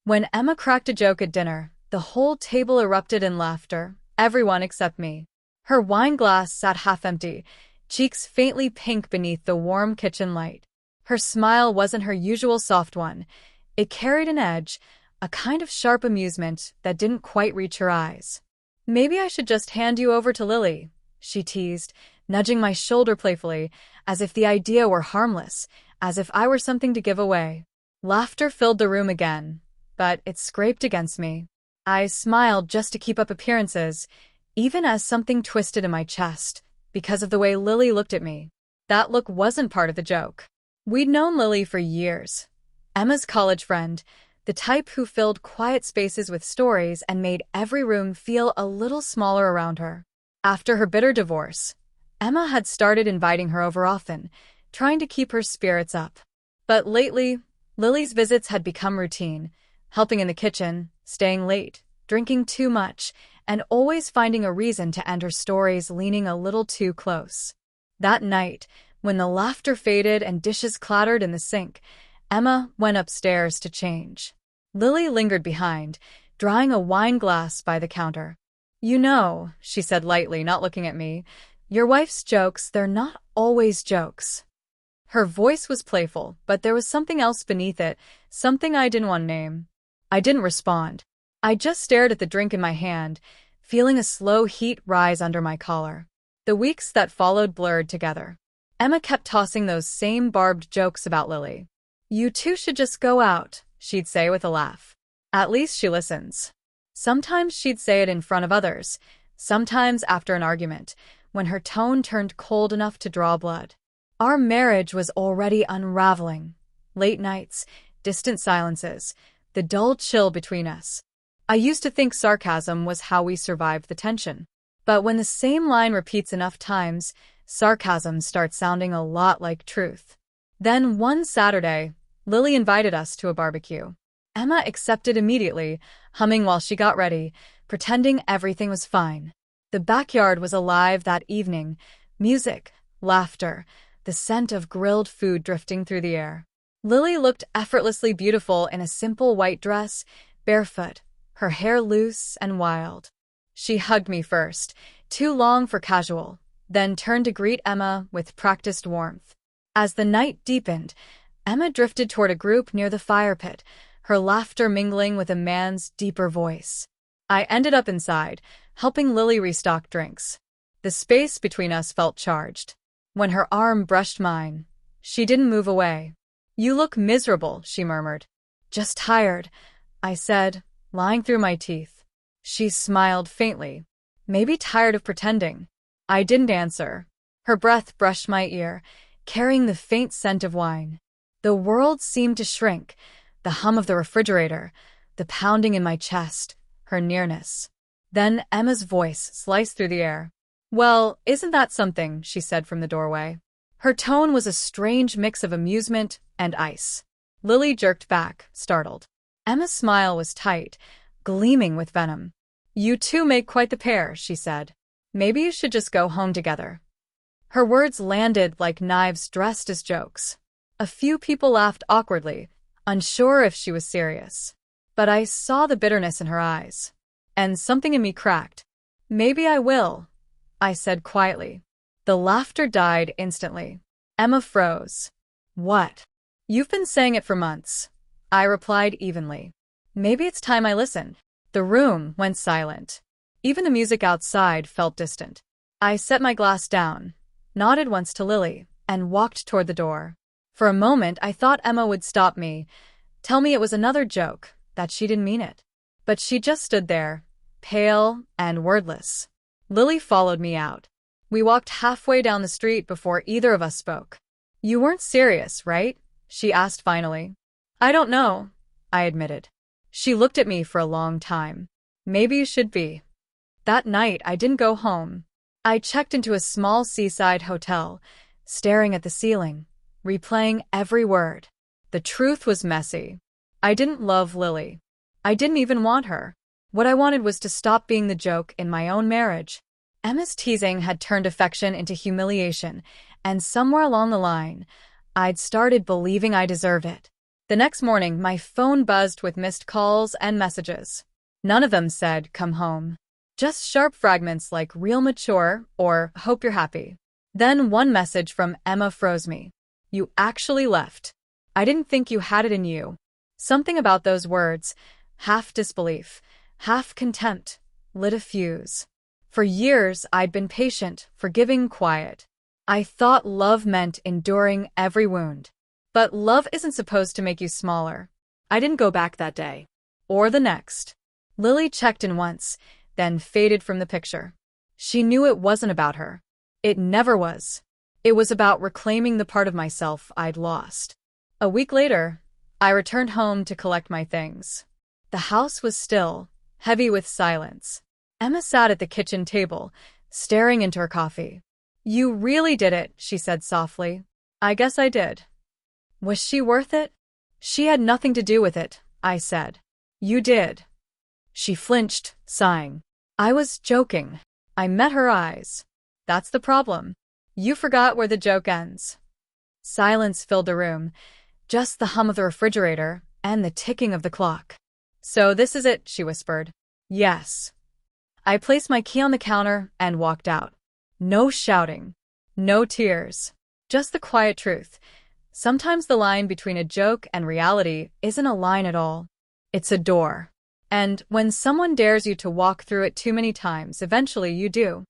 When Emma cracked a joke at dinner, the whole table erupted in laughter, everyone except me. Her wine glass sat half empty, cheeks faintly pink beneath the warm kitchen light. Her smile wasn't her usual soft one. It carried an edge, a kind of sharp amusement that didn't quite reach her eyes. "Maybe I should just hand you over to Lily," she teased, nudging my shoulder playfully, as if the idea were harmless, as if I were something to give away. Laughter filled the room again, but it scraped against me. I smiled just to keep up appearances, even as something twisted in my chest, because of the way Lily looked at me. That look wasn't part of the joke. We'd known Lily for years. Emma's college friend, the type who filled quiet spaces with stories and made every room feel a little smaller around her. After her bitter divorce, Emma had started inviting her over often, trying to keep her spirits up. But lately, Lily's visits had become routine, helping in the kitchen, staying late, drinking too much, and always finding a reason to end her stories leaning a little too close. That night, when the laughter faded and dishes clattered in the sink, Emma went upstairs to change. Lily lingered behind, drawing a wine glass by the counter. "You know," she said lightly, not looking at me, "your wife's jokes, they're not always jokes." Her voice was playful, but there was something else beneath it, something I didn't want to name. I didn't respond. I just stared at the drink in my hand, feeling a slow heat rise under my collar. The weeks that followed blurred together. Emma kept tossing those same barbed jokes about Lily. "You two should just go out," she'd say with a laugh. "At least she listens." Sometimes she'd say it in front of others, sometimes after an argument, when her tone turned cold enough to draw blood. Our marriage was already unraveling. Late nights, distant silences, the dull chill between us. I used to think sarcasm was how we survived the tension. But when the same line repeats enough times, sarcasm starts sounding a lot like truth. Then one Saturday, Lily invited us to a barbecue. Emma accepted immediately, humming while she got ready, pretending everything was fine. The backyard was alive that evening, music, laughter, the scent of grilled food drifting through the air. Lily looked effortlessly beautiful in a simple white dress, barefoot, her hair loose and wild. She hugged me first, too long for casual, then turned to greet Emma with practiced warmth. As the night deepened, Emma drifted toward a group near the fire pit, her laughter mingling with a man's deeper voice. I ended up inside, helping Lily restock drinks. The space between us felt charged. When her arm brushed mine, she didn't move away. "You look miserable," she murmured. "Just tired," I said, lying through my teeth. She smiled faintly. "Maybe tired of pretending." I didn't answer. Her breath brushed my ear, carrying the faint scent of wine. The world seemed to shrink, the hum of the refrigerator, the pounding in my chest, her nearness. Then Emma's voice sliced through the air. "Well, isn't that something?" she said from the doorway. Her tone was a strange mix of amusement and ice. Lily jerked back, startled. Emma's smile was tight, gleaming with venom. "You two make quite the pair," she said. "Maybe you should just go home together." Her words landed like knives dressed as jokes. A few people laughed awkwardly, unsure if she was serious. But I saw the bitterness in her eyes. And something in me cracked. "Maybe I will," I said quietly. The laughter died instantly. Emma froze. "What?" "You've been saying it for months," I replied evenly. "Maybe it's time I listened." The room went silent. Even the music outside felt distant. I set my glass down, nodded once to Lily, and walked toward the door. For a moment, I thought Emma would stop me, tell me it was another joke, that she didn't mean it. But she just stood there, pale and wordless. Lily followed me out. We walked halfway down the street before either of us spoke. "You weren't serious, right?" she asked finally. "I don't know," I admitted. She looked at me for a long time. "Maybe you should be." That night, I didn't go home. I checked into a small seaside hotel, staring at the ceiling, replaying every word. The truth was messy. I didn't love Lily. I didn't even want her. What I wanted was to stop being the joke in my own marriage. Emma's teasing had turned affection into humiliation, and somewhere along the line, I'd started believing I deserved it. The next morning, my phone buzzed with missed calls and messages. None of them said, "Come home." Just sharp fragments like "real mature" or "hope you're happy." Then one message from Emma froze me. "You actually left. I didn't think you had it in you." Something about those words, half disbelief, half contempt, lit a fuse. For years, I'd been patient, forgiving, quiet. I thought love meant enduring every wound. But love isn't supposed to make you smaller. I didn't go back that day. Or the next. Lily checked in once, then faded from the picture. She knew it wasn't about her. It never was. It was about reclaiming the part of myself I'd lost. A week later, I returned home to collect my things. The house was still, heavy with silence. Emma sat at the kitchen table, staring into her coffee. "You really did it," she said softly. "I guess I did." Was she worth it? "She had nothing to do with it," I said. "You did." She flinched, sighing. I was joking. I met her eyes. "That's the problem. You forgot where the joke ends." Silence filled the room, just the hum of the refrigerator and the ticking of the clock. "So this is it," she whispered. "Yes." I placed my key on the counter and walked out. No shouting. No tears. Just the quiet truth. Sometimes the line between a joke and reality isn't a line at all. It's a door. And when someone dares you to walk through it too many times, eventually you do.